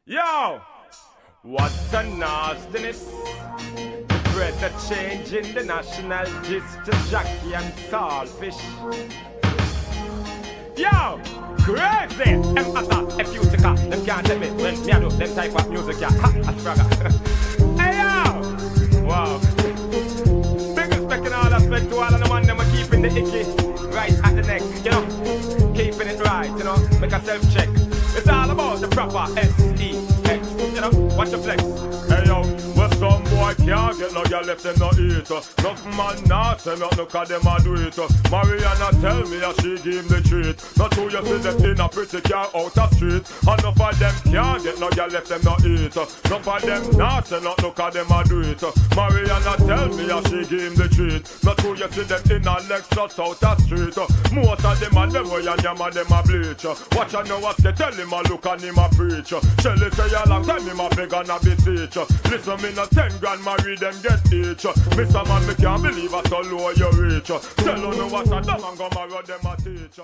Yo, what a nastiness. The bread of change in the national gist to Jackie and Saltfish. Yo, crazy. Them utter, if you tika, them can't tell me when me a do them type of music, yeah. Ha, a spragger. Hey yo, wow. Big respect in all aspect to all of the man them are keeping the icky right at the neck, you know. Keeping it right, you know. Make a self check. It's all about the proper S-E-X, you know, watch the flex. Hey yo, well some boy can't get no girl left them no eat. Nothing man not say nothing cause them a do it. Mariana tell me that she give him the treat. Not true you see them in a pretty car out the street. And enough of them can't get no girl left them no eat. Enough of them not say nothing cause them a do it. Mariana tell me that she give him the treat. Not true you see them in a Lexus out the street. Most of them and them way and them and them a bleach. Watch I know what's the tell him a look and him a preach. Shelly say a long time him a beg and a beseech. Listen me no 10 grand marry them get each. Mr. Man me can't believe I so low you reach. Tell you know what's a dumb and go marry them a teach.